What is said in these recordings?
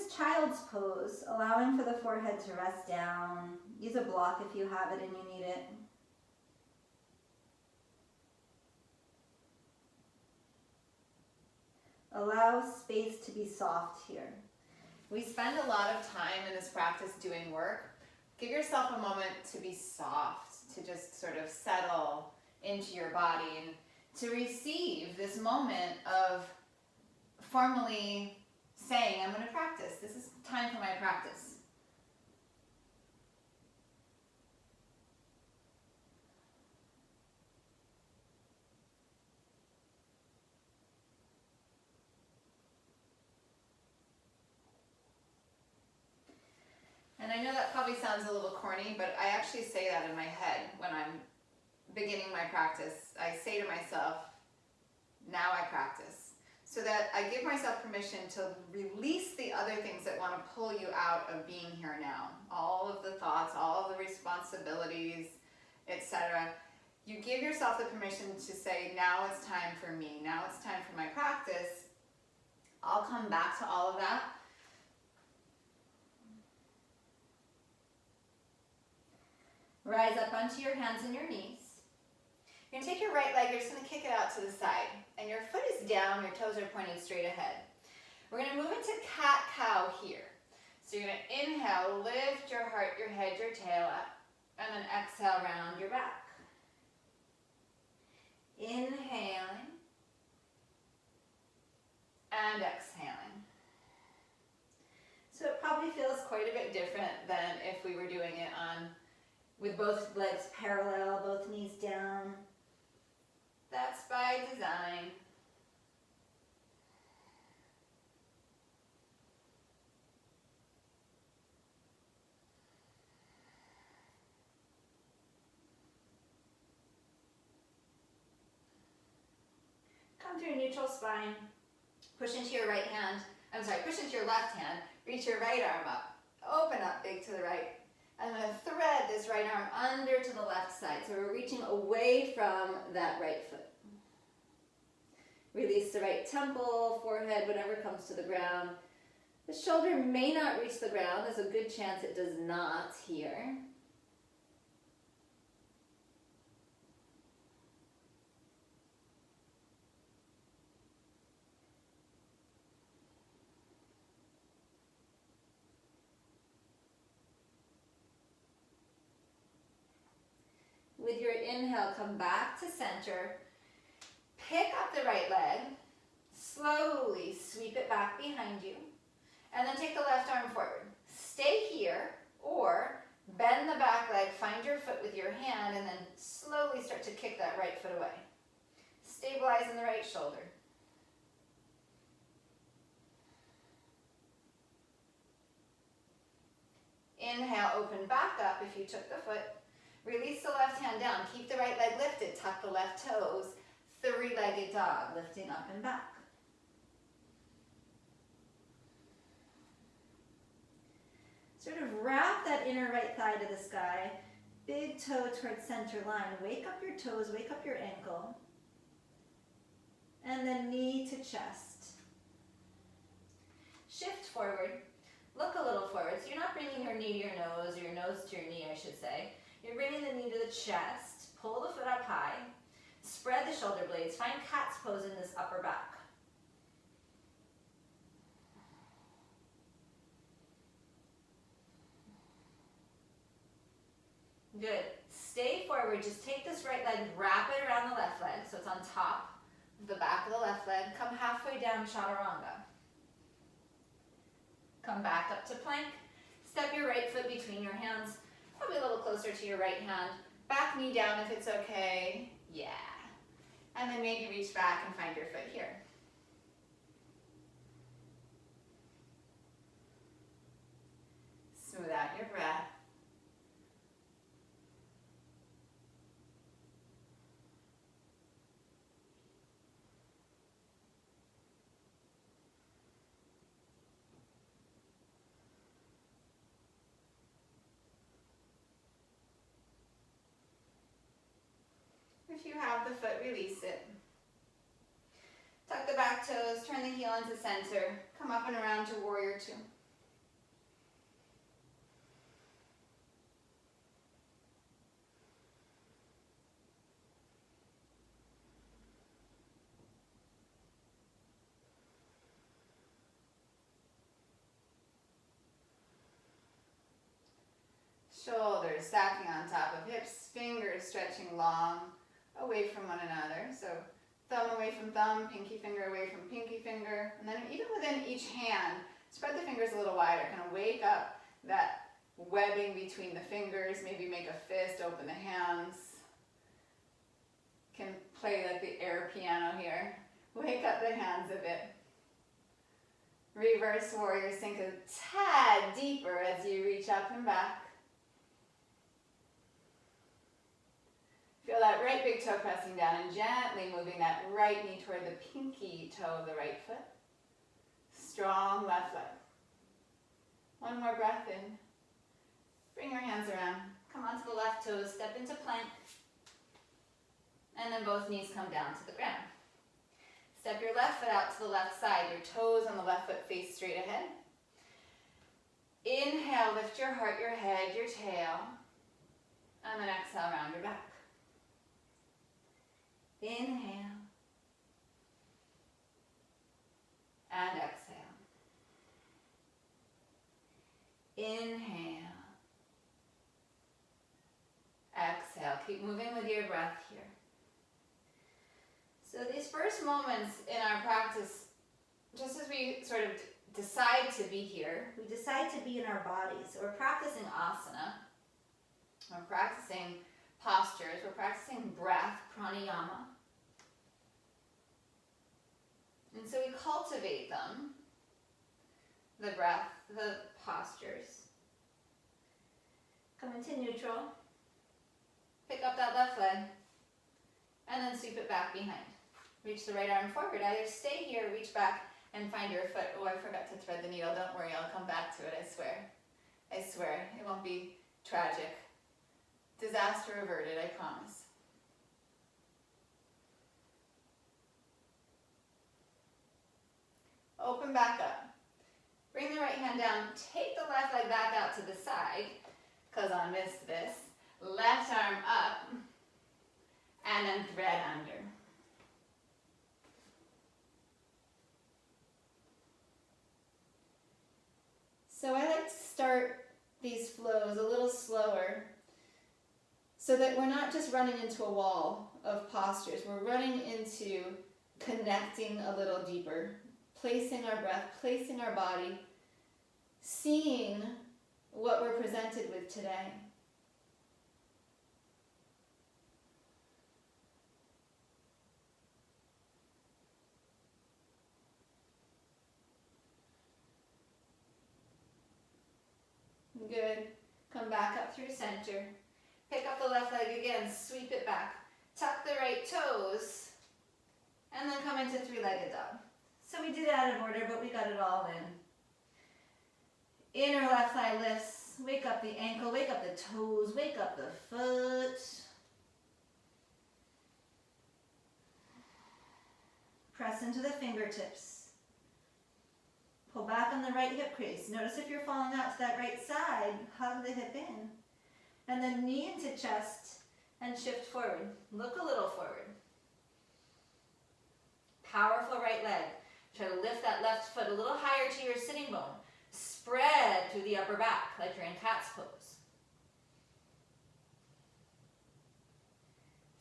this child's pose, allowing for the forehead to rest down. Use a block if you have it and you need it. Allow space to be soft here. We spend a lot of time in this practice doing work. Give yourself a moment to be soft, to just sort of settle into your body and to receive this moment of formally saying, I'm going to practice. This is time for my practice. And I know that probably sounds a little corny, but I actually say that in my head when I'm beginning my practice. I say to myself, now I practice. So that I give myself permission to release the other things that want to pull you out of being here now. All of the thoughts, all of the responsibilities, etc. You give yourself the permission to say, now it's time for me. Now it's time for my practice. I'll come back to all of that. Rise up onto your hands and your knees. You're going to take your right leg, you're just going to kick it out to the side. And your foot is down, your toes are pointing straight ahead. We're going to move into cat-cow here. So you're going to inhale, lift your heart, your head, your tail up. And then exhale, round your back. Inhaling. And exhaling. So it probably feels quite a bit different than if we were doing it with both legs parallel, both knees down. That's by design. Come to a neutral spine. Push into your right hand. Push into your left hand. Reach your right arm up. Open up big to the right. I'm going to thread this right arm under to the left side. So we're reaching away from that right foot. Release the right temple, forehead, whatever comes to the ground. The shoulder may not reach the ground. There's a good chance it does not here. With your inhale, come back to center. Pick up the right leg. Slowly sweep it back behind you. And then take the left arm forward. Stay here or bend the back leg, find your foot with your hand, and then slowly start to kick that right foot away. Stabilize in the right shoulder. Inhale, open back up if you took the foot. Release the left hand down. Keep the right leg lifted. Tuck the left toes. Three-legged dog, lifting up and back. Sort of wrap that inner right thigh to the sky. Big toe towards center line. Wake up your toes, wake up your ankle. And then knee to chest. Shift forward. Look a little forward. So you're not bringing your knee to your nose, or your nose to your knee, I should say. You're bringing the knee to the chest. Pull the foot up high. Spread the shoulder blades. Find cat's pose in this upper back. Good. Stay forward. Just take this right leg, wrap it around the left leg so it's on top of the back of the left leg. Come halfway down, chaturanga. Come back up to plank. Step your right foot between your hands, probably a little closer to your right hand. Back knee down if it's okay. Yeah. And then maybe reach back and find your foot here. Smooth out your breath. If you have the foot, release it. Tuck the back toes, turn the heel into center. Come up and around to warrior two. on top of hips, fingers stretching long away from one another. So thumb away from thumb, pinky finger away from pinky finger. And then even within each hand, spread the fingers a little wider. Kind of wake up that webbing between the fingers. Maybe make a fist, open the hands. Can play like the air piano here. Wake up the hands a bit. Reverse warrior, sink a tad deeper as you reach up and back. Feel that right big toe pressing down and gently moving that right knee toward the pinky toe of the right foot. Strong left leg. One more breath in. Bring your hands around. Come onto the left toes, step into plank. And then both knees come down to the ground. Step your left foot out to the left side. Your toes on the left foot face straight ahead. Inhale, lift your heart, your head, your tail. And then exhale, round your back. Inhale. And exhale. Inhale. Exhale. Keep moving with your breath here. So these first moments in our practice, just as we sort of decide to be here, we decide to be in our bodies. So we're practicing asana. We're practicing postures. We're practicing breath, pranayama. And so we cultivate them, the breath, the postures. Come into neutral. Pick up that left leg. And then sweep it back behind. Reach the right arm forward. Either stay here, reach back, and find your foot. Oh, I forgot to thread the needle. Don't worry, I'll come back to it, I swear. I swear, it won't be tragic. Disaster averted, I promise. Open back up. Bring the right hand down. Take the left leg back out to the side, because I missed this. Left arm up, and then thread under. So I like to start these flows a little slower so that we're not just running into a wall of postures. We're running into connecting a little deeper, placing our breath, placing our body, seeing what we're presented with today. Good. Come back up through center. Pick up the left leg again, sweep it back. Tuck the right toes, and then come into three-legged dog. So we did it out of order, but we got it all in. Inner left thigh lifts. Wake up the ankle, wake up the toes, wake up the foot. Press into the fingertips. Pull back on the right hip crease. Notice if you're falling out to that right side, hug the hip in. And then knee into chest and shift forward. Look a little forward. Powerful right leg. Try to lift that left foot a little higher to your sitting bone. Spread through the upper back like you're in cat's pose.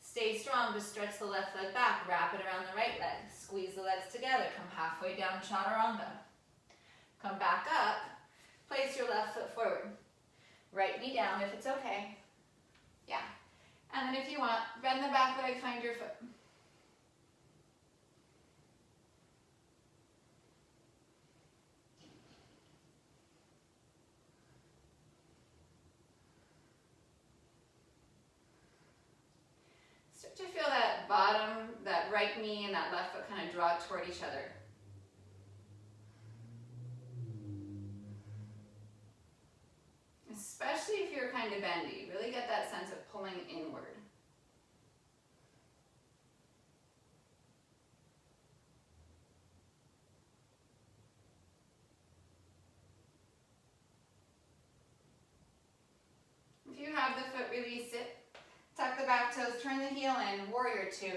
Stay strong to stretch the left leg back. Wrap it around the right leg. Squeeze the legs together. Come halfway down chaturanga. Come back up, place your left foot forward. Right knee down if it's okay. Yeah. And then if you want, bend the back leg, find your foot. Start to feel that bottom, that right knee and that left foot kind of draw toward each other. Especially if you're kind of bendy, really get that sense of pulling inward. If you have the foot, release it. Tuck the back toes, turn the heel in, warrior two.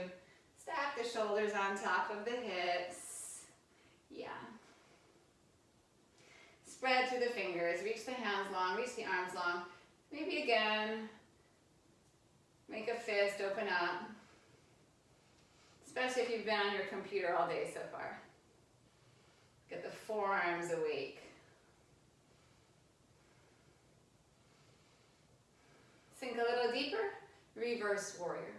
Stack the shoulders on top of the hips. Yeah. Spread through the fingers, reach the hands long, reach the arms long. Maybe again, fist, open up. Especially if you've been on your computer all day so far. Get the forearms awake. Sink a little deeper, reverse warrior.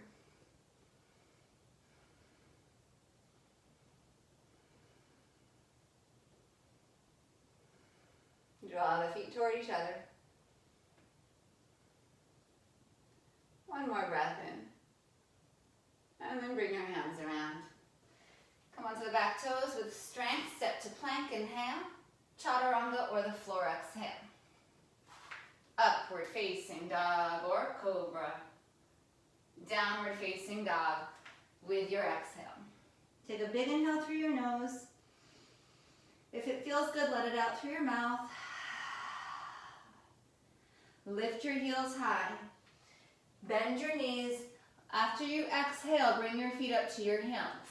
Draw the feet toward each other. One more breath in. And then bring your hands around. Come onto the back toes with strength. Step to plank, inhale. Chaturanga or the floor, exhale. Upward facing dog or cobra. Downward facing dog with your exhale. Take a big inhale through your nose. If it feels good, let it out through your mouth. Lift your heels high. Bend your knees. After you exhale, bring your feet up to your hands.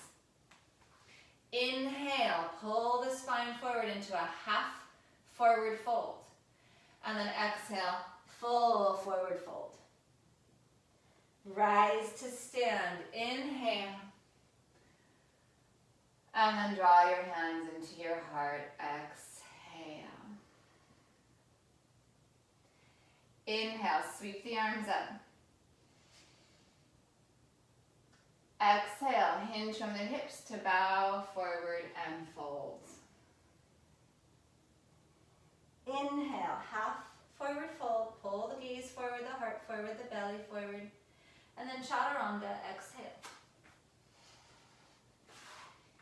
Inhale, pull the spine forward into a half forward fold. And then exhale, full forward fold. Rise to stand. Inhale. And then draw your hands into your heart. Exhale. Inhale, sweep the arms up. Exhale, hinge from the hips to bow forward and fold. Inhale, half forward fold. Pull the gaze forward, the heart forward, the belly forward. And then chaturanga, exhale.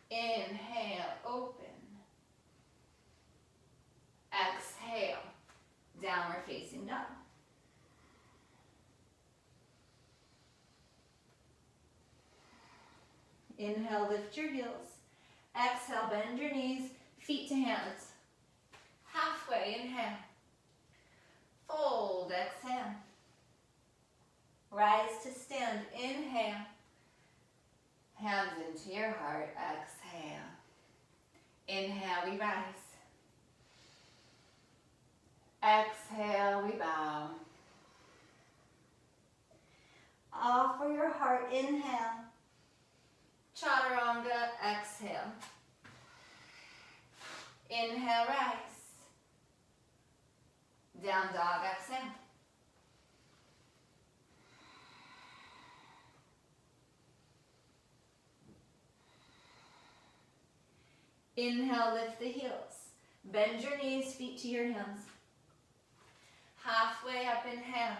Inhale, open. Exhale, downward facing dog. Inhale, lift your heels. Exhale, bend your knees, feet to hands. Halfway, inhale. Fold, exhale. Rise to stand, inhale. Hands into your heart, exhale. Inhale, we rise. Exhale, we bow. Offer your heart, inhale. Chaturanga, exhale. Inhale, rise. Down dog, exhale. Inhale, lift the heels. Bend your knees, feet to your hands. Halfway up, inhale.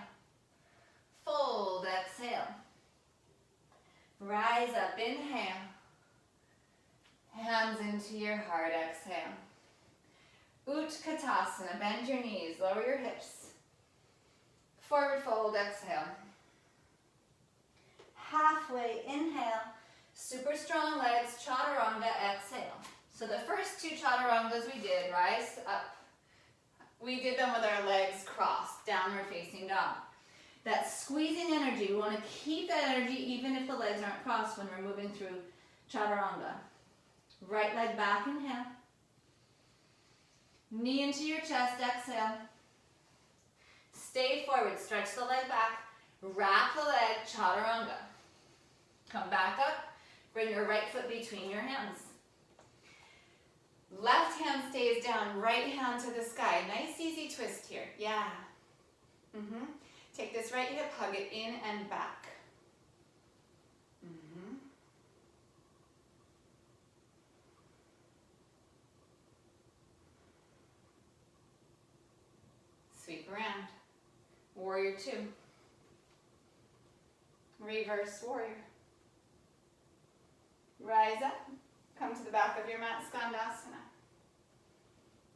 Fold, exhale. Rise up, inhale. Hands into your heart, exhale. Utkatasana, bend your knees, lower your hips. Forward fold, exhale. Halfway, inhale. Super strong legs, chaturanga, exhale. So the first two chaturangas we did, rise up. We did them with our legs crossed, downward facing dog. That squeezing energy, we want to keep that energy even if the legs aren't crossed when we're moving through chaturanga. Right leg back, inhale. Knee into your chest, exhale. Stay forward, stretch the leg back. Wrap the leg, chaturanga. Come back up, bring your right foot between your hands. Left hand stays down, right hand to the sky. Nice easy twist here, yeah. Take this right hip, hug it in and back. Sweep around. Warrior two. Reverse warrior. Rise up. Come to the back of your mat, Skandasana.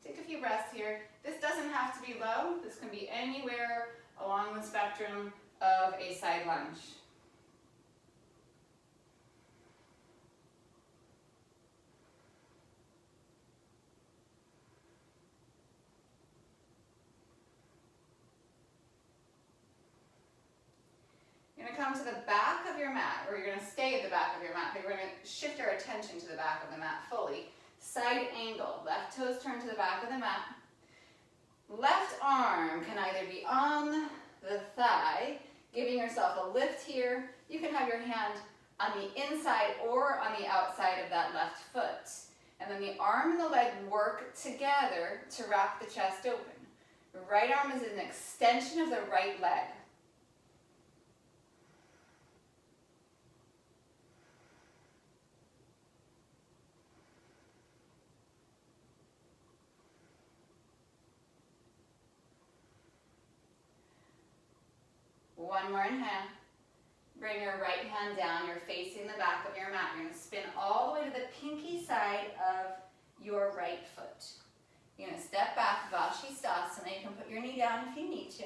Take a few breaths here. This doesn't have to be low. This can be anywhere along the spectrum of a side lunge. You're going to come to the back of your mat, or you're going to stay at the back of your mat, but we're going to shift our attention to the back of the mat fully. Side angle, left toes turn to the back of the mat. Left arm can either be on the thigh, giving yourself a lift here You can have your hand on the inside or on the outside of that left foot. And then the arm and the leg work together to wrap the chest open. The right arm is an extension of the right leg. One more inhale. Bring your right hand down. You're facing the back of your mat. You're going to spin all the way to the pinky side of your right foot. You're going to step back, Vinyasa. You can put your knee down if you need to.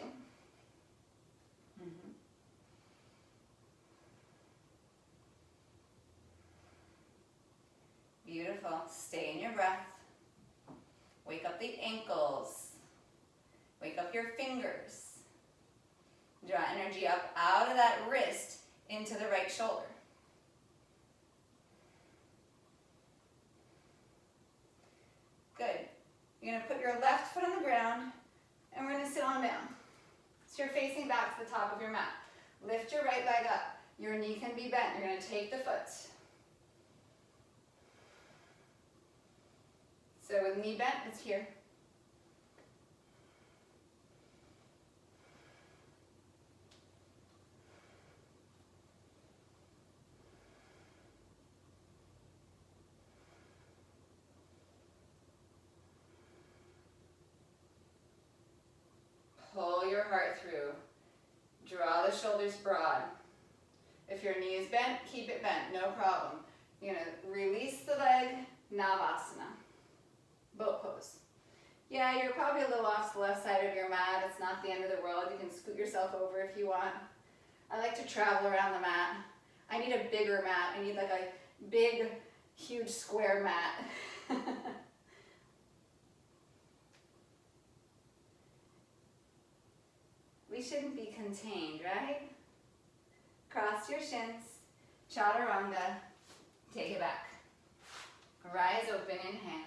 Beautiful. Stay in your breath. Wake up the ankles. Wake up your fingers. Draw energy up out of that wrist into the right shoulder. Good. You're going to put your left foot on the ground, and we're going to sit on down. So you're facing back to the top of your mat. Lift your right leg up. Your knee can be bent. You're going to take the foot. So with knee bent, it's here. Pull your heart through. Draw the shoulders broad. If your knee is bent, keep it bent, no problem. You're going to release the leg, Navasana. Boat pose. Yeah, you're probably a little off the left side of your mat. It's not the end of the world. You can scoot yourself over if you want. I like to travel around the mat. I need a bigger mat. I need like a big, huge square mat. We shouldn't be contained, right? Cross your shins, chaturanga, take it back. Rise open, inhale.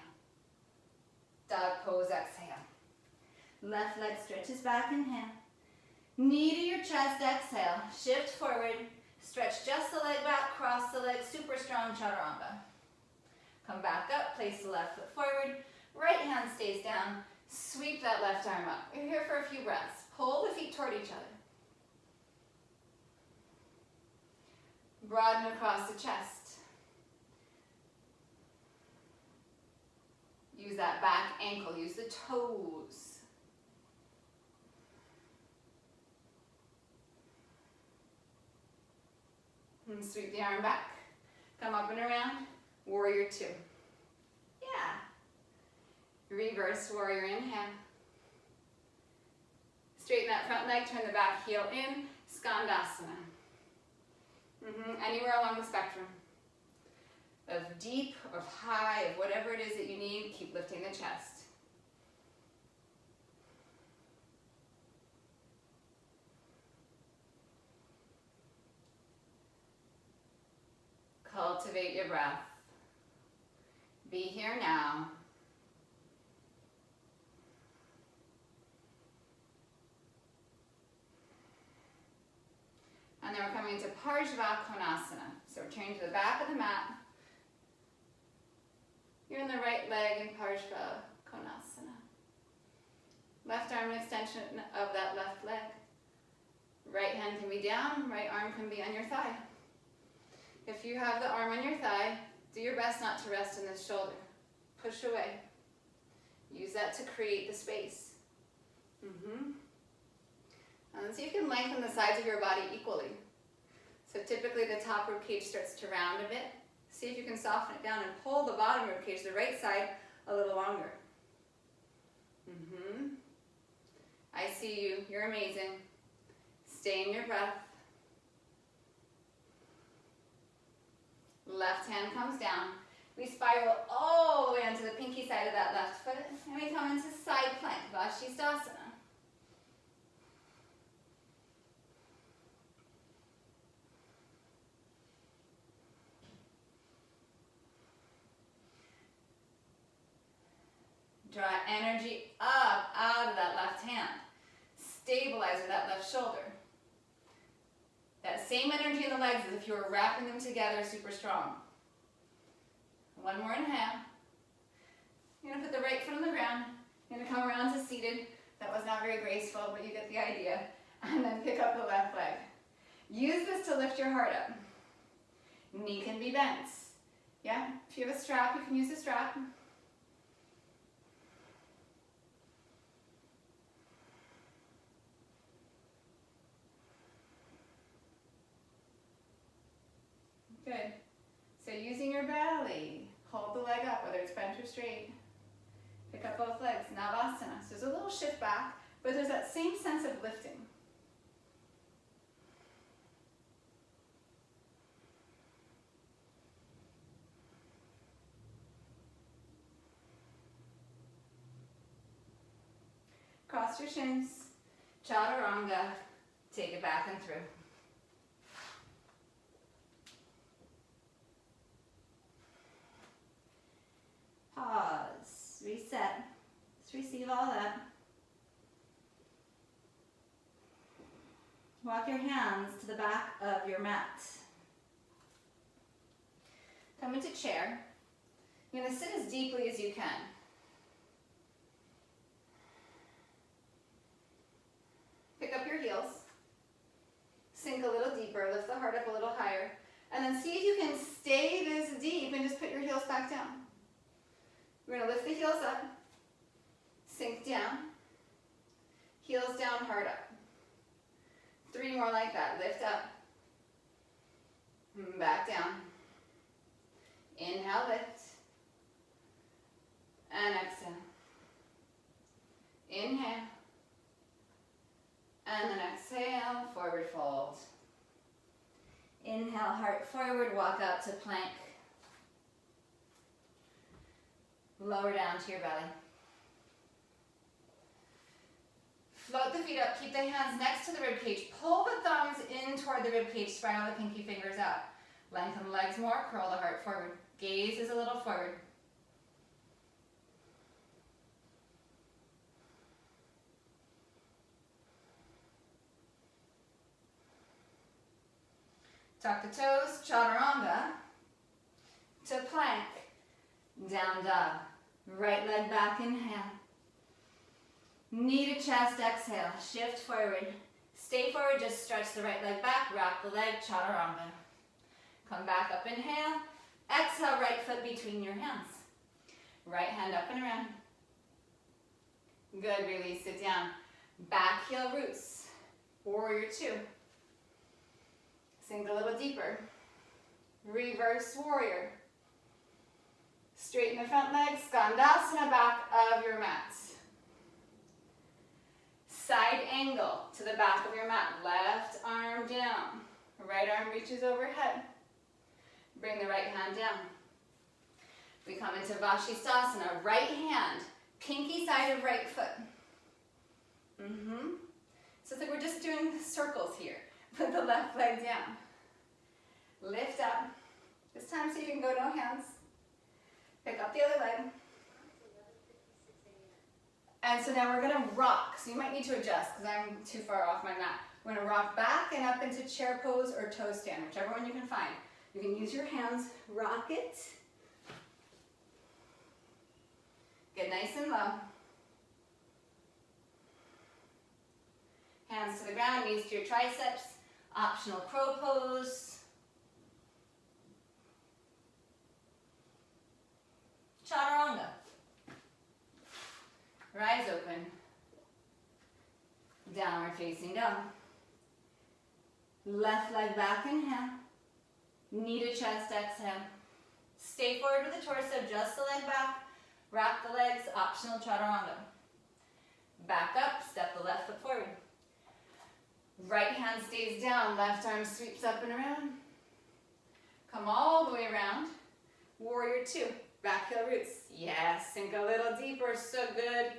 Dog pose, exhale. Left leg stretches back, inhale. Knee to your chest, exhale. Shift forward, stretch just the leg back, cross the leg, super strong chaturanga. Come back up, place the left foot forward, right hand stays down, sweep that left arm up. You're here for a few breaths. Pull the feet toward each other. Broaden across the chest. Use that back ankle, use the toes. And sweep the arm back. Come up and around, warrior two. Yeah. Reverse warrior, inhale. Straighten that front leg, turn the back heel in, Skandasana. Anywhere along the spectrum of deep, of high, of whatever it is that you need, keep lifting the chest. Cultivate your breath. Be here now. And then we're coming to Parsvakonasana. So we're turning to the back of the mat. You're in the right leg in Parsvakonasana. Left arm an extension of that left leg. Right hand can be down, right arm can be on your thigh. If you have the arm on your thigh, do your best not to rest in this shoulder. Push away. Use that to create the space. And see if you can lengthen the sides of your body equally. So typically the top rib cage starts to round a bit. See if you can soften it down and pull the bottom rib cage, the right side, a little longer. I see you. You're amazing. Stay in your breath. Left hand comes down. We spiral all the way onto the pinky side of that left foot, and we come into side plank, Vashisthasana. Draw energy up out of that left hand. Stabilize with that left shoulder. That same energy in the legs as if you were wrapping them together super strong. One more inhale. You're going to put the right foot on the ground. You're going to come around to seated. That was not very graceful, but you get the idea. And then pick up the left leg. Use this to lift your heart up. Knee can be bent. Yeah, if you have a strap, you can use a strap. Good. So using your belly, hold the leg up, whether it's bent or straight. Pick up both legs, Navasana. So there's a little shift back, but there's that same sense of lifting. Cross your shins, chaturanga, take it back and through. Pause, reset, let's receive all that. Walk your hands to the back of your mat. Come into chair. You're going to sit as deeply as you can. Pick up your heels. Sink a little deeper, lift the heart up a little higher. And then see if you can stay this deep and just put your heels back down. We're going to lift the heels up, sink down, heels down, heart up. 3 more like that. Lift up, back down. Inhale, lift, and exhale. Inhale, and then exhale, forward fold. Inhale, heart forward, walk out to plank. Lower down to your belly. Float the feet up, keep the hands next to the rib cage. Pull the thumbs in toward the rib cage, spiral the pinky fingers out. Lengthen the legs more, curl the heart forward. Gaze is a little forward. Tuck the toes, chaturanga, to plank, down dog. Right leg back, inhale. Knee to chest, exhale. Shift forward. Stay forward, just stretch the right leg back, wrap the leg, chaturanga. Come back up, inhale. Exhale, right foot between your hands. Right hand up and around. Good, release it down. Back heel roots. Warrior 2. Sink a little deeper. Reverse warrior. Straighten the front leg, skandasana, back of your mat. Side angle to the back of your mat. Left arm down. Right arm reaches overhead. Bring the right hand down. We come into Vashisthasana. Right hand, pinky side of right foot. So it's like we're just doing circles here. Put the left leg down. Lift up. This time see if you can go no hands. Pick up the other leg. And so now we're going to rock. So you might need to adjust because I'm too far off my mat. We're going to rock back and up into chair pose or toe stand, whichever one you can find. You can use your hands, rock it. Get nice and low. Hands to the ground, knees to your triceps. Optional crow pose. Chaturanga. Rise open. Downward facing dog. Left leg back, inhale. Knee to chest, exhale. Stay forward with the torso, just the leg back. Wrap the legs, optional chaturanga. Back up, step the left foot forward. Right hand stays down, left arm sweeps up and around. Come all the way around. Warrior 2, back heel roots. Yes, sink a little deeper, so good.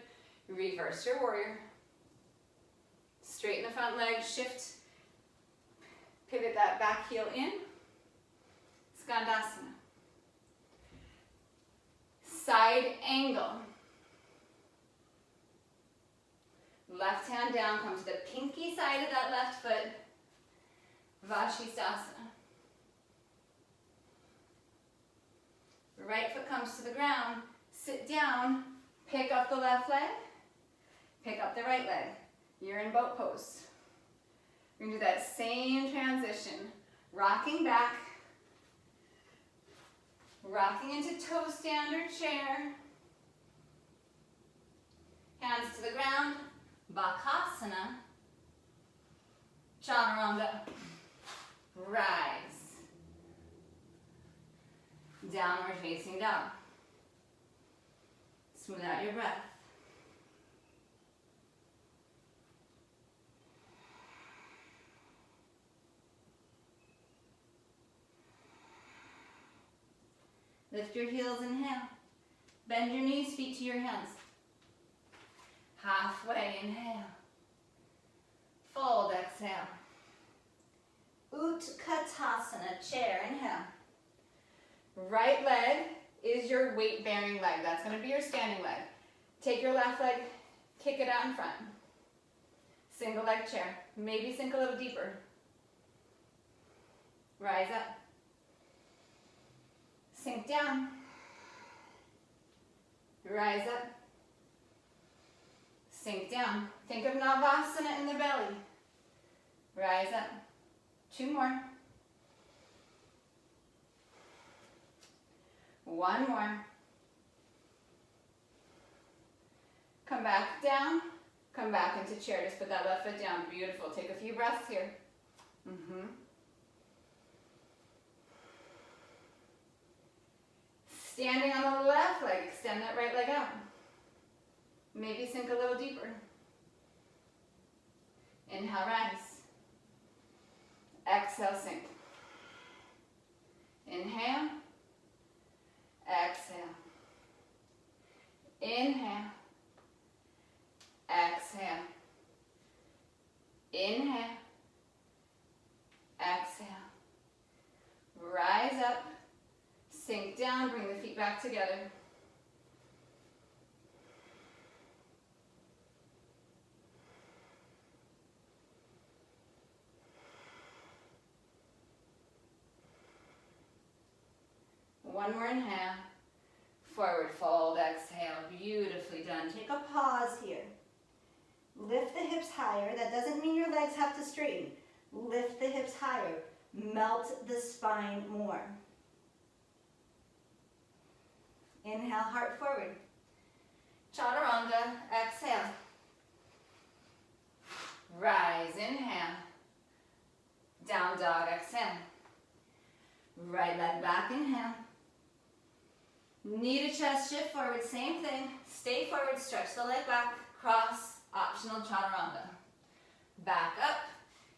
Reverse your warrior. Straighten the front leg, shift. Pivot that back heel in. Skandasana. Side angle. Left hand down, come to the pinky side of that left foot. Vashistasana. Right foot comes to the ground, sit down, pick up the left leg, pick up the right leg. You're in boat pose. We're gonna do that same transition. Rocking back, rocking into toe stand or chair. Hands to the ground, Bakasana, Chaturanga, rise. Downward facing dog. Smooth out your breath. Lift your heels, inhale. Bend your knees, feet to your hands. Halfway, inhale. Fold, exhale. Utkatasana, chair, inhale. Right leg is your weight-bearing leg. That's going to be your standing leg. Take your left leg, kick it out in front. Single leg chair. Maybe sink a little deeper. Rise up. Sink down. Rise up. Sink down. Think of Navasana in the belly. Rise up. 2 more. 1 more. Come back down. Come back into chair. Just put that left foot down. Beautiful. Take a few breaths here. Standing on the left leg, extend that right leg out. Maybe sink a little deeper. Inhale, rise. Exhale, sink. Inhale. Exhale. Inhale. Exhale. Inhale. Exhale. Rise up. Sink down, bring the feet back together. One more inhale. Forward fold, exhale. Beautifully done. Take a pause here. Lift the hips higher. That doesn't mean your legs have to straighten. Lift the hips higher. Melt the spine more. Inhale, heart forward. Chaturanga, exhale. Rise, inhale. Down dog, exhale. Right leg back, inhale. Knee to chest, shift forward, same thing. Stay forward, stretch the leg back, cross, optional chaturanga. Back up,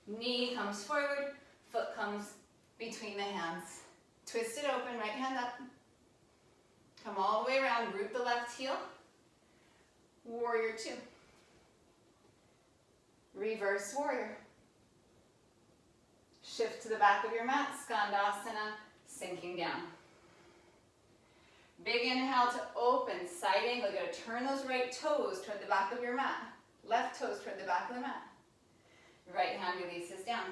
knee comes forward, foot comes between the hands. Twist it open, right hand up. Come all the way around, root the left heel. Warrior 2. Reverse warrior. Shift to the back of your mat, Skandasana, sinking down. Big inhale to open, side angle. You're going to turn those right toes toward the back of your mat. Left toes toward the back of the mat. Right hand releases down.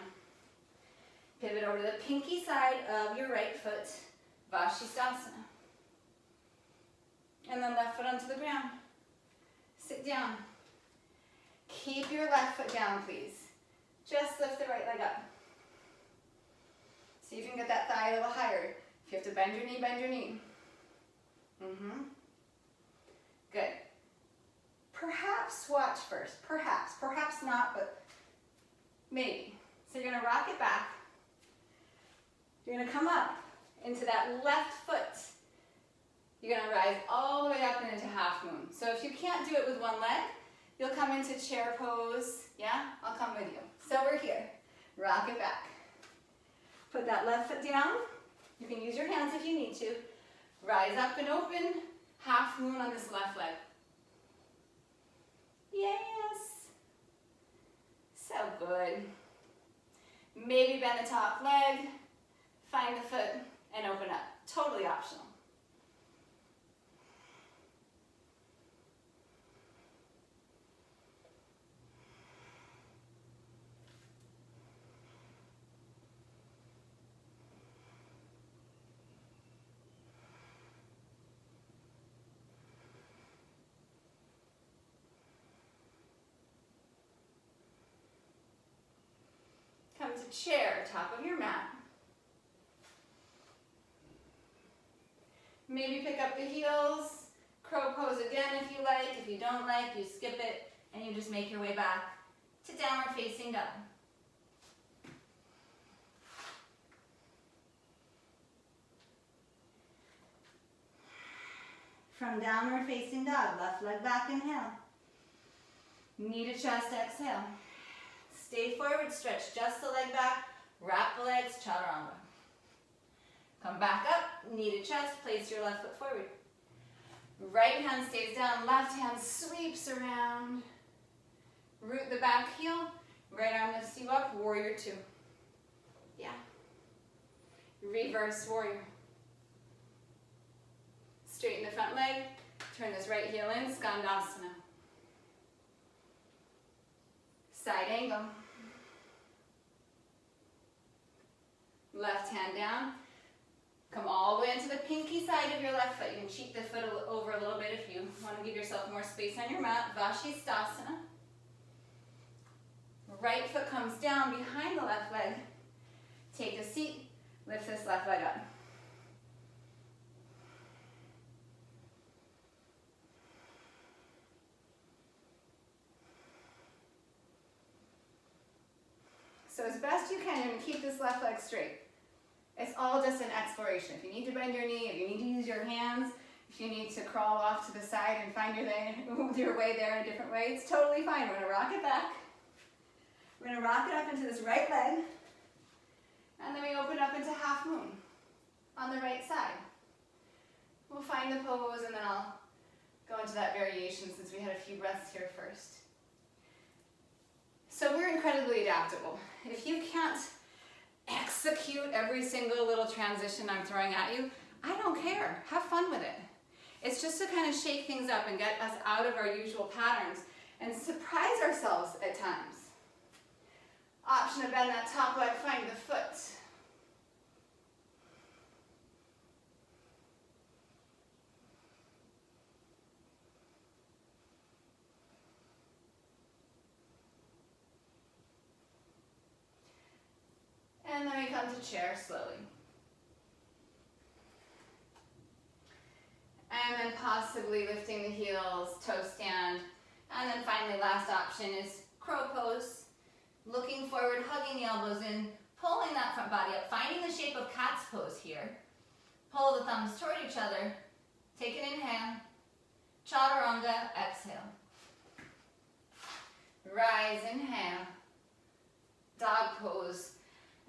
Pivot over to the pinky side of your right foot, Vashistasana. And then left foot onto the ground. Sit down. Keep your left foot down, please. Just lift the right leg up. See if you can get that thigh a little higher. If you have to bend your knee, bend your knee. Good. Perhaps watch first. Perhaps not, but maybe. So you're going to rock it back. You're going to come up into that left foot. You're going to rise all the way up and into half moon. So if you can't do it with one leg, you'll come into chair pose. Yeah? I'll come with you. So we're here. Rock it back. Put that left foot down. You can use your hands if you need to. Rise up and open. Half moon on this left leg. Yes. So good. Maybe bend the top leg. Find the foot and open up. Totally optional. chair, top of your mat. Maybe pick up the heels, crow pose again if you like. If you don't like, you skip it and you just make your way back to downward facing dog. From downward facing dog, left leg back, inhale. Knee to chest, exhale. Stay forward, stretch just the leg back, wrap the legs, chaturanga. Come back up, knee to chest, place your left foot forward. Right hand stays down, left hand sweeps around. Root the back heel, right arm lifts you up, warrior two. Yeah. Reverse warrior. Straighten the front leg, turn this right heel in, skandasana. Side angle. Left hand down. Come all the way into the pinky side of your left foot. You can cheat the foot over a little bit if you want to give yourself more space on your mat. Vashisthasana. Right foot comes down behind the left leg. Take a seat. Lift this left leg up. So as best you can, you're going to keep this left leg straight. It's all just an exploration. If you need to bend your knee, if you need to use your hands, if you need to crawl off to the side and find your way there in a different way, it's totally fine. We're going to rock it back. We're going to rock it up into this right leg. And then we open up into half moon on the right side. We'll find the pose and then I'll go into that variation since we had a few breaths here first. So we're incredibly adaptable. If you can't execute every single little transition I'm throwing at you, I don't care. Have fun with it. It's just to kind of shake things up and get us out of our usual patterns and surprise ourselves at times. Option to bend that top leg, find the foot. And then we come to chair slowly. And then possibly lifting the heels, toe stand. And then finally, last option is crow pose. Looking forward, hugging the elbows in, pulling that front body up, finding the shape of cat's pose here. Pull the thumbs toward each other. Take an inhale. Chaturanga, exhale. Rise, inhale. Dog pose.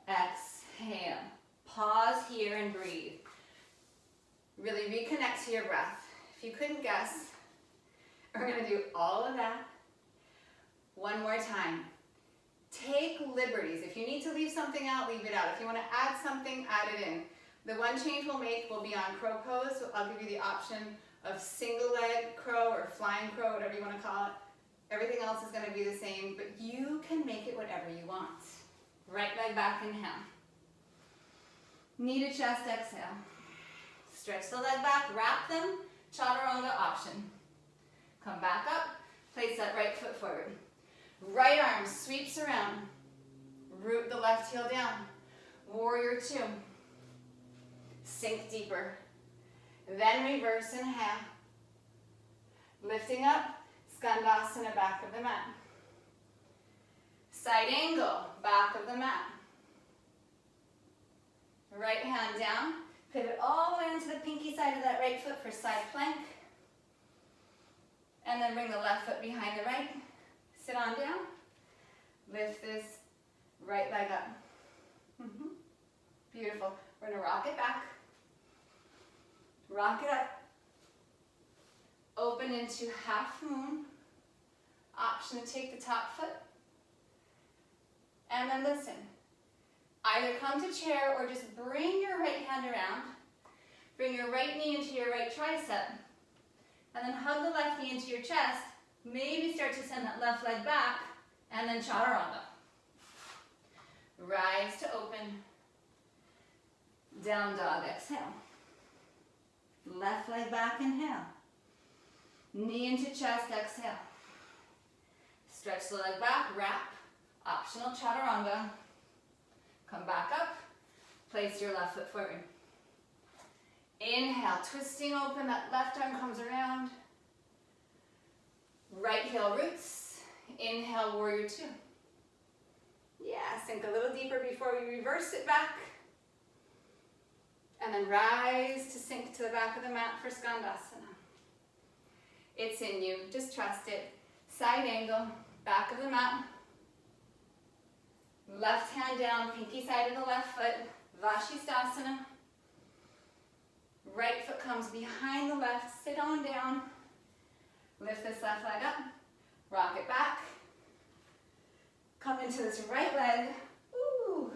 Exhale. Pause here and breathe. Really reconnect to your breath. If you couldn't guess, we're going to do all of that one more time. Take liberties. If you need to leave something out, leave it out. If you want to add something, add it in. The one change we'll make will be on crow pose. So I'll give you the option of single leg crow or flying crow, whatever you want to call it. Everything else is going to be the same, but you can make it whatever you want. Right leg back, inhale. Knee to chest, exhale. Stretch the leg back, wrap them, chaturanga option. Come back up, place that right foot forward. Right arm sweeps around. Root the left heel down. Warrior two. Sink deeper. Then reverse, inhale. Lifting up, skandasana, back of the mat. Side angle, back of the mat. Right hand down. Pivot all the way into the pinky side of that right foot for side plank. And then bring the left foot behind the right. Sit on down. Lift this right leg up. Beautiful. We're going to rock it back. Rock it up. Open into half moon. Option to take the top foot. And then listen. Either come to chair or just bring your right hand around. Bring your right knee into your right tricep. And then hug the left knee into your chest. Maybe start to send that left leg back. And then chaturanga. Rise to open. Down dog, exhale. Left leg back, inhale. Knee into chest, exhale. Stretch the leg back, wrap. Optional chaturanga. Come back up. Place your left foot forward. Inhale, twisting open, that left arm comes around. Right heel roots. Inhale, warrior two. Yeah, sink a little deeper before we reverse it back. And then rise to sink to the back of the mat for Skandasana. It's in you, just trust it. Side angle, back of the mat. Left hand down, pinky side of the left foot, Vashisthasana. Right foot comes behind the left, sit on down. Lift this left leg up, rock it back. Come into this right leg, ooh.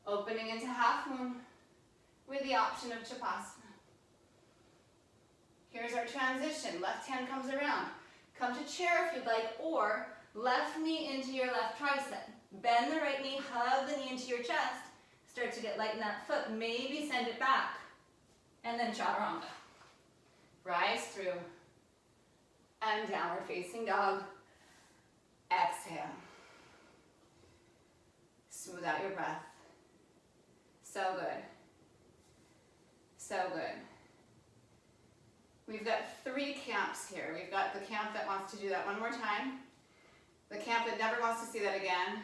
Opening into half moon with the option of Chapasana. Here's our transition, left hand comes around. Come to chair if you'd like, or left knee into your left tricep. Bend the right knee, hug the knee into your chest. Start to get light in that foot, maybe send it back. And then Chaturanga. Rise through. And downward facing dog. Exhale. Smooth out your breath. So good. So good. We've got 3 camps here. We've got the camp that wants to do that one more time, the camp that never wants to see that again,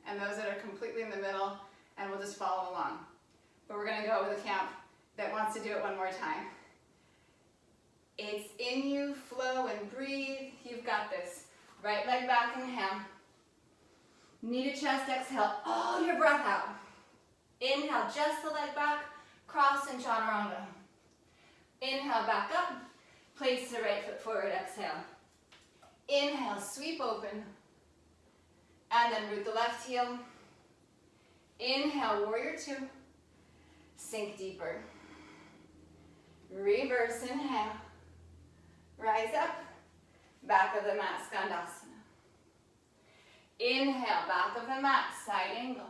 and those that are completely in the middle and will just follow along. But we're going to go with a camp that wants to do it one more time. It's in you, flow and breathe. You've got this. Right leg back, inhale. Knee to chest, exhale all your breath out. Inhale, just the leg back, cross and Chaturanga. Inhale, back up. Place the right foot forward, exhale. Inhale, sweep open. And then root the left heel. Inhale, warrior two. Sink deeper. Reverse inhale. Rise up. Back of the mat, Skandasana. Inhale, back of the mat, side angle.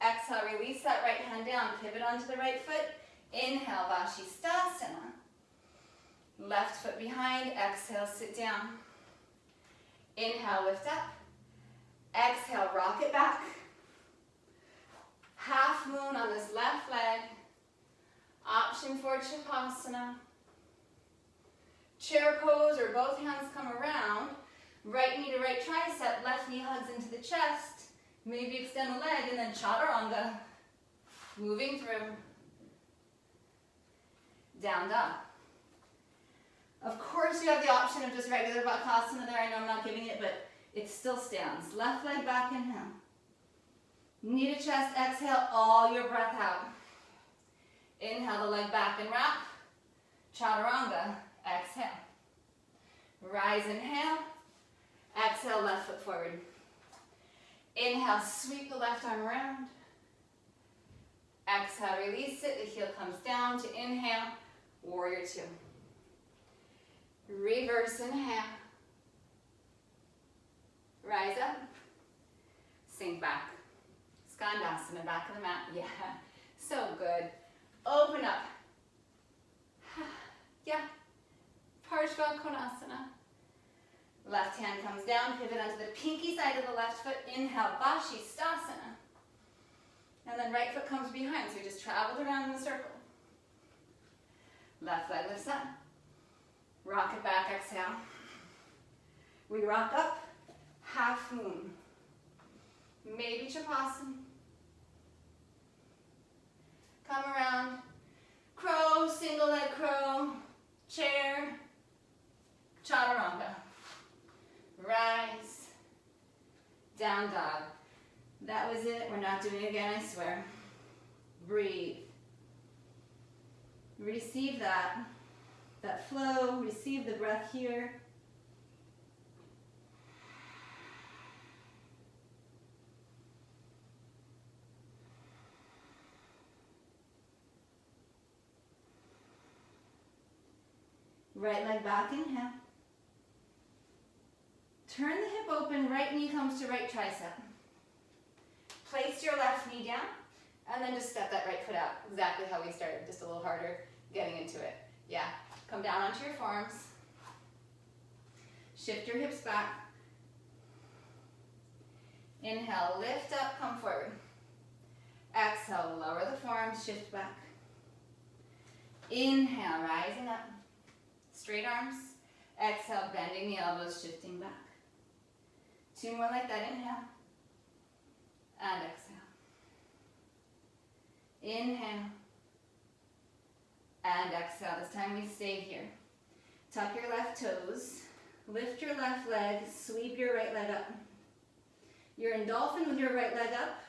Exhale, release that right hand down. Pivot onto the right foot. Inhale, Vashisthasana. Left foot behind. Exhale, sit down. Inhale, lift up. Exhale, rock it back. Half moon on this left leg. Option for Chapasana. Chair pose or both hands come around. Right knee to right tricep, left knee hugs into the chest. Maybe extend the leg and then Chaturanga. Moving through. Down dog. Of course you have the option of just regular Bakasana there. I know I'm not giving it, but it still stands. Left leg back, inhale. Knee to chest, exhale all your breath out. Inhale the leg back and wrap. Chaturanga, exhale. Rise, inhale. Exhale, left foot forward. Inhale, sweep the left arm around. Exhale, release it. The heel comes down to inhale, warrior two. Reverse inhale. Rise up. Sink back. Skandasana, back of the mat. Yeah, so good. Open up. Yeah. Parshva Konasana. Left hand comes down, pivot onto the pinky side of the left foot. Inhale, Vashisthasana. And then right foot comes behind, so you just traveled around in a circle. Left leg lifts up. Rock it back, exhale. We rock up, half moon. Maybe Chapasana. Come around. Crow, single leg crow, chair, Chaturanga. Rise, down dog. That was it. We're not doing it again, I swear. Breathe. Receive that flow. Receive the breath here. Right leg back, inhale. Turn the hip open, right knee comes to right tricep. Place your left knee down, and then just step that right foot out. Exactly how we started, just a little harder getting into it. Yeah, come down onto your forearms. Shift your hips back. Inhale, lift up, come forward. Exhale, lower the forearms, shift back. Inhale, rising up. Straight arms. Exhale, bending the elbows, shifting back. 2 more like that. Inhale. And exhale. Inhale. And exhale. This time we stay here. Tuck your left toes. Lift your left leg. Sweep your right leg up. You're in dolphin with your right leg up.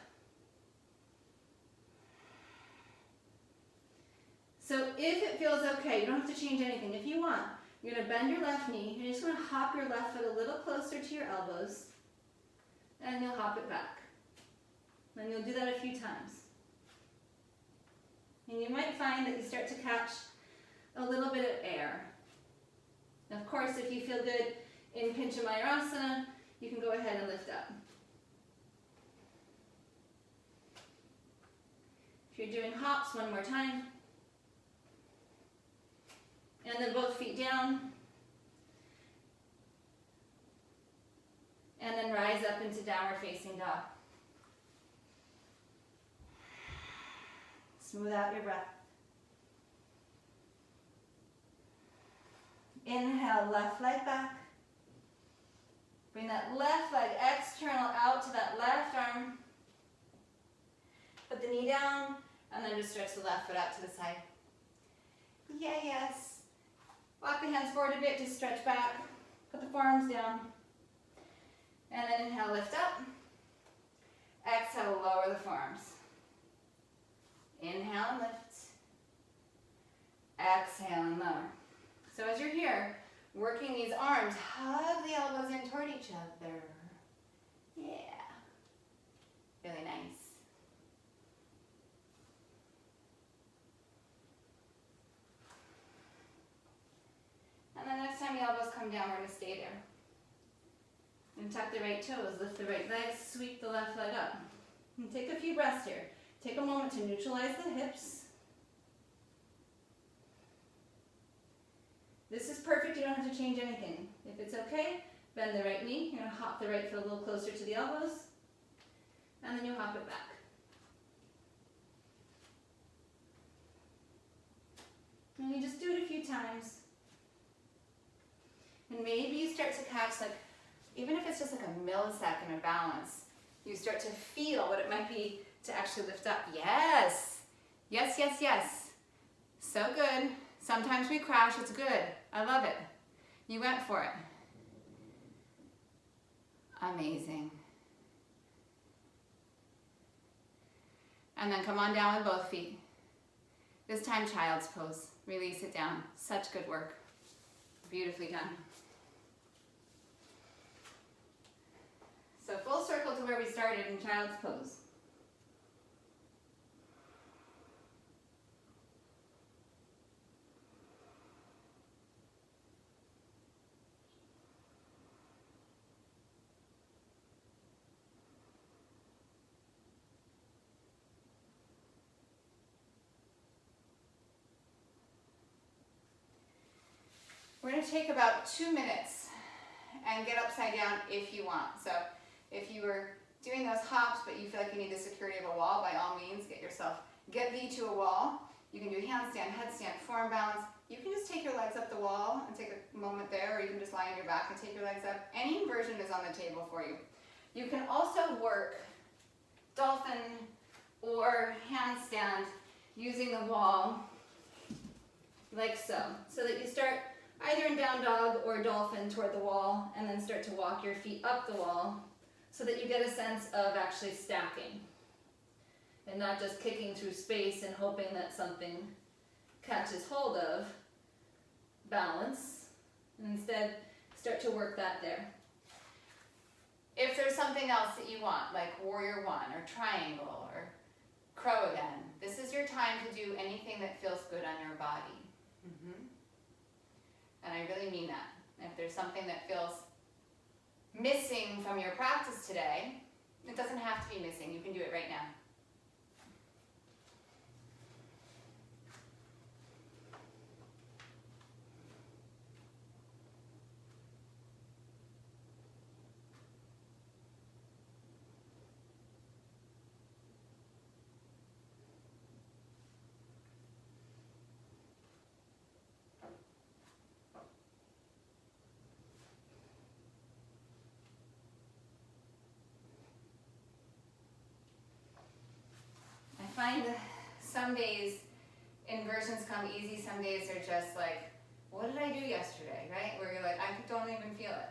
So if it feels okay, you don't have to change anything. If you want, you're going to bend your left knee. You're just going to hop your left foot a little closer to your elbows. And you'll hop it back. And you'll do that a few times. And you might find that you start to catch a little bit of air. Of course, if you feel good in Pincha Mayurasana, you can go ahead and lift up. If you're doing hops, one more time. And then both feet down. And then rise up into downward facing dog. Smooth out your breath. Inhale, left leg back. Bring that left leg external out to that left arm. Put the knee down, and then just stretch the left foot out to the side. Yeah, yes. Walk the hands forward a bit, just stretch back. Put the forearms down. And then inhale, lift up. Exhale, lower the forearms. Inhale and lift. Exhale and lower. So as you're here, working these arms, hug the elbows in toward each other. Yeah. Really nice. And then next time the elbows come down, we're going to stay there. And tuck the right toes, lift the right leg, sweep the left leg up. And take a few breaths here. Take a moment to neutralize the hips. This is perfect, you don't have to change anything. If it's okay, bend the right knee. You're going to hop the right foot a little closer to the elbows. And then you hop it back. And you just do it a few times. And maybe you start to catch, like, even if it's just like a millisecond of balance, you start to feel what it might be to actually lift up. Yes. Yes, yes, yes. So good. Sometimes we crash. It's good. I love it. You went for it. Amazing. And then come on down with both feet. This time, child's pose. Release it down. Such good work. Beautifully done. So full circle to where we started in child's pose. We're going to take about 2 minutes and get upside down if you want. So if you were doing those hops but you feel like you need the security of a wall, by all means get thee to a wall. You can do handstand, headstand, forearm balance. You can just take your legs up the wall and take a moment there, or you can just lie on your back and take your legs up. Any version is on the table for you. You can also work dolphin or handstand using the wall like so. So that you start either in down dog or dolphin toward the wall, and then start to walk your feet up the wall so that you get a sense of actually stacking and not just kicking through space and hoping that something catches hold of balance, and instead start to work that there. If there's something else that you want, like warrior one or triangle or crow again, this is your time to do anything that feels good on your body. And I really mean that. If there's something that feels missing from your practice today, it doesn't have to be missing. You can do it right now. some days inversions come easy, some days are just like, what did I do yesterday, right? Where you're like, I don't even feel it.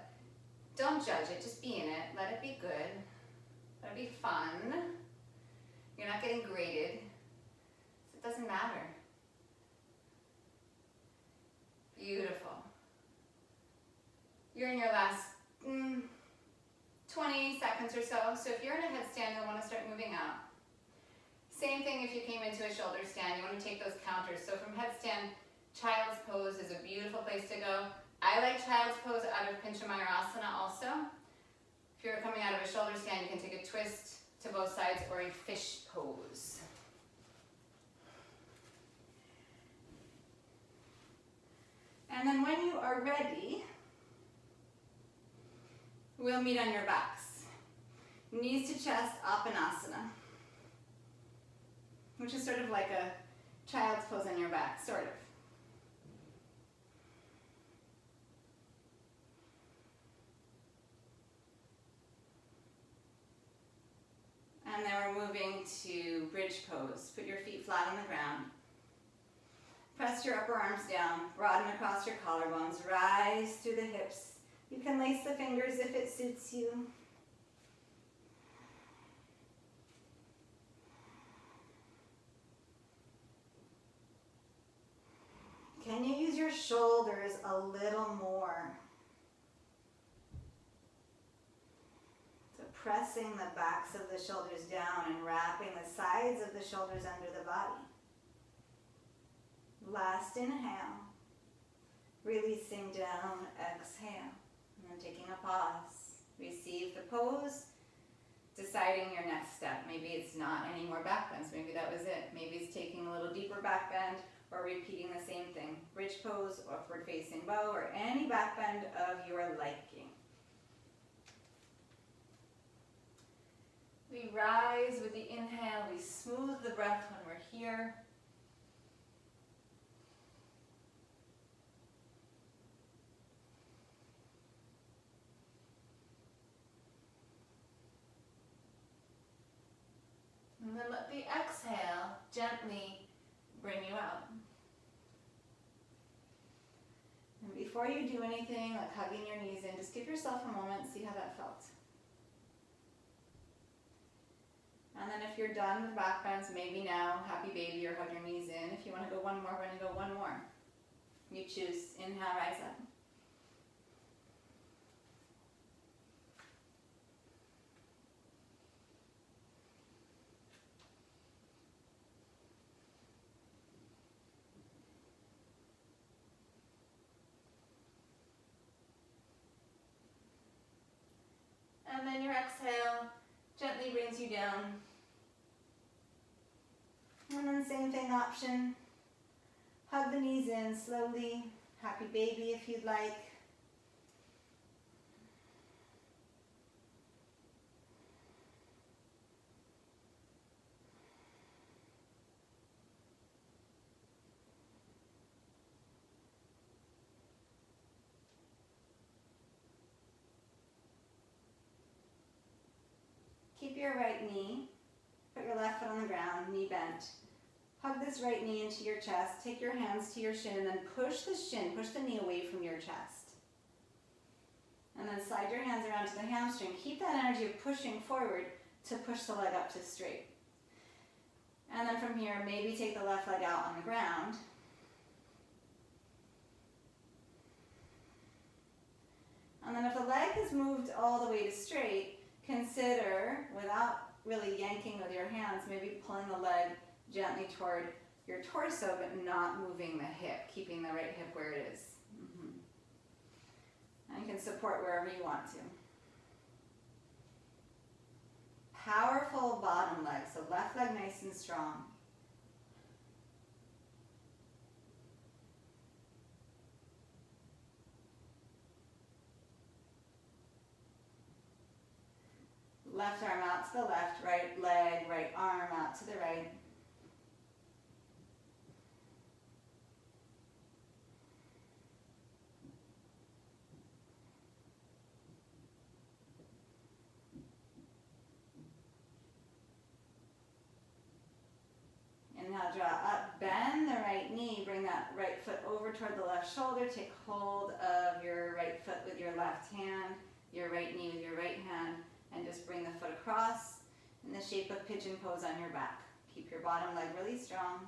Don't judge it, just be in it. Let it be good. Let it be fun. You're not getting graded. So it doesn't matter. Beautiful. You're in your last 20 seconds or so. So if you're in a headstand, you'll want to start moving out. Same thing if you came into a shoulder stand. You want to take those counters. So from headstand, child's pose is a beautiful place to go. I like child's pose out of Pincha Mayurasana also. If you're coming out of a shoulder stand, you can take a twist to both sides or a fish pose. And then when you are ready, we'll meet on your backs. Knees to chest, Apanasana, which is sort of like a child's pose on your back, sort of. And then we're moving to bridge pose. Put your feet flat on the ground. Press your upper arms down, broaden across your collarbones, rise through the hips. You can lace the fingers if it suits you. Can you use your shoulders a little more? So pressing the backs of the shoulders down and wrapping the sides of the shoulders under the body. Last inhale, releasing down, exhale, and then taking a pause. Receive the pose, deciding your next step. Maybe it's not any more back bends, maybe that was it. Maybe it's taking a little deeper back bend or repeating the same thing. Bridge pose, upward facing bow, or any back bend of your liking. We rise with the inhale, we smooth the breath when we're here. And then let the exhale gently bring you out. And before you do anything, like hugging your knees in, just give yourself a moment and see how that felt. And then if you're done with back bends, maybe now, happy baby, or hug your knees in. If you want to go one more, we're going to go one more. You choose. Inhale, rise up. And then your exhale gently brings you down. And then same thing option. Hug the knees in slowly. Happy baby if you'd like. Keep your right knee, put your left foot on the ground, knee bent. Hug this right knee into your chest, take your hands to your shin, and then push the knee away from your chest. And then slide your hands around to the hamstring. Keep that energy of pushing forward to push the leg up to straight. And then from here, maybe take the left leg out on the ground. And then if the leg has moved all the way to straight, consider, without really yanking with your hands, maybe pulling the leg gently toward your torso, but not moving the hip, keeping the right hip where it is. And you can support wherever you want to. Powerful bottom leg, so left leg nice and strong. Left arm out to the left, right leg, right arm out to the right. Inhale, draw toward the left shoulder. Take hold of your right foot with your left hand, your right knee with your right hand, and just bring the foot across in the shape of pigeon pose on your back. Keep your bottom leg really strong.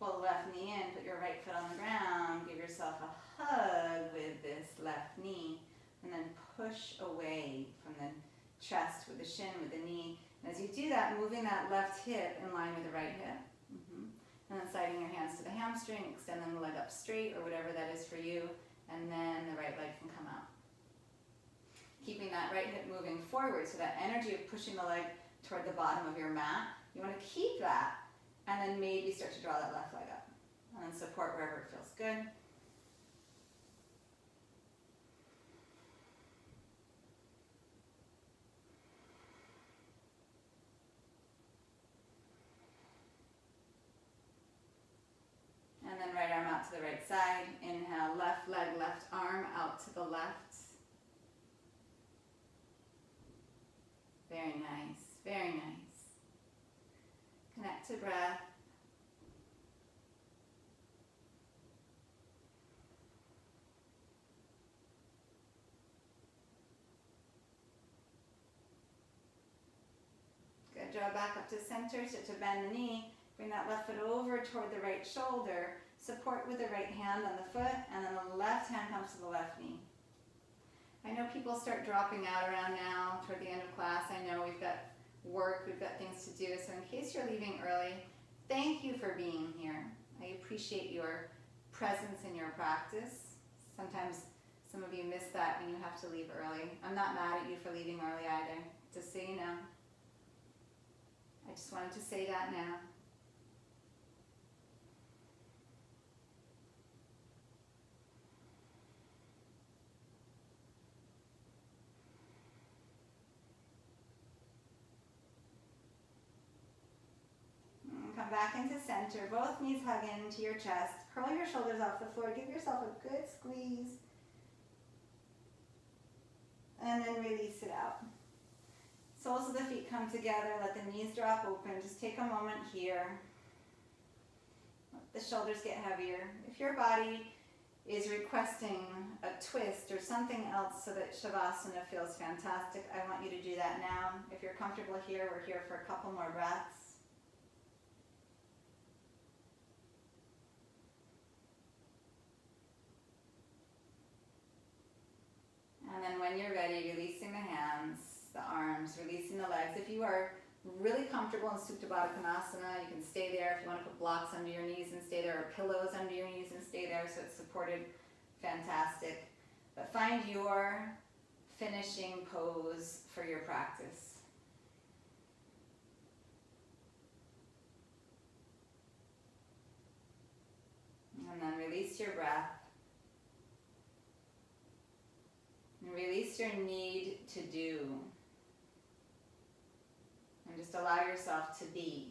Pull the left knee in, put your right foot on the ground, give yourself a hug with this left knee, and then push away from the chest with the shin, with the knee. And as you do that, moving that left hip in line with the right hip. And then sliding your hands to the hamstring, extending the leg up straight or whatever that is for you, and then the right leg can come out. Keeping that right hip moving forward, so that energy of pushing the leg toward the bottom of your mat, you want to keep that, and then maybe start to draw that left leg up. And then support wherever it feels good. And then right arm out to the right side. Inhale, left leg, left arm out to the left. Very nice, very nice. Connect to breath. Good, draw back up to center, start to bend the knee. Bring that left foot over toward the right shoulder. Support with the right hand on the foot, and then the left hand comes to the left knee. I know people start dropping out around now, toward the end of class. I know we've got work, we've got things to do. So in case you're leaving early, thank you for being here. I appreciate your presence in your practice. Sometimes some of you miss that when you have to leave early. I'm not mad at you for leaving early either, just so you know. I just wanted to say that now. Come back into center, both knees hug into your chest. Curl your shoulders off the floor, give yourself a good squeeze. And then release it out. Soles of the feet come together, let the knees drop open. Just take a moment here. Let the shoulders get heavier. If your body is requesting a twist or something else so that Shavasana feels fantastic, I want you to do that now. If you're comfortable here, we're here for a couple more breaths. And then when you're ready, releasing the hands, the arms, releasing the legs. If you are really comfortable in Supta Baddha Konasana, you can stay there. If you want to put blocks under your knees and stay there, or pillows under your knees and stay there so it's supported, fantastic. But find your finishing pose for your practice. And then release your breath. And release your need to do. And just allow yourself to be.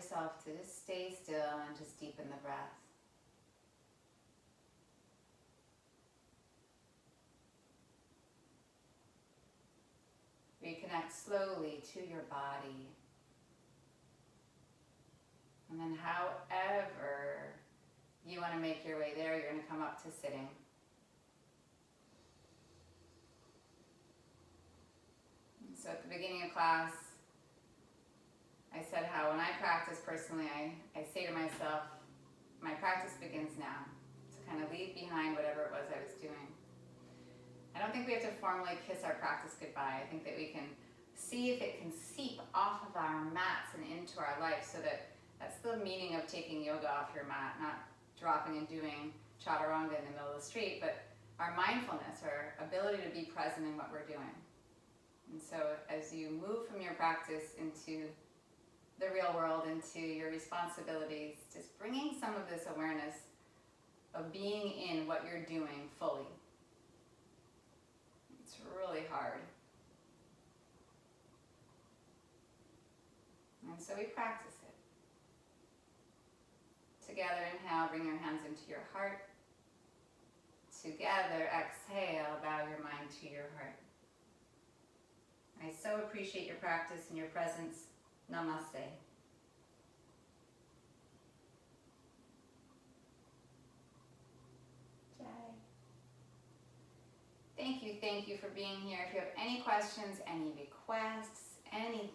yourself to just stay still and just deepen the breath. Reconnect slowly to your body. And then however you want to make your way there, you're going to come up to sitting. And so at the beginning of class, I said how when I practice personally, I say to myself, my practice begins now. To kind of leave behind whatever it was I was doing. I don't think we have to formally kiss our practice goodbye. I think that we can see if it can seep off of our mats and into our life, so that's the meaning of taking yoga off your mat, not dropping and doing chaturanga in the middle of the street, but our mindfulness, our ability to be present in what we're doing. And so as you move from your practice into the real world, into your responsibilities, just bringing some of this awareness of being in what you're doing fully. It's really hard. And so we practice it. Together, inhale, bring your hands into your heart. Together, exhale, bow your mind to your heart. I so appreciate your practice and your presence. Namaste. Jai. Thank you for being here. If you have any questions, any requests, anything,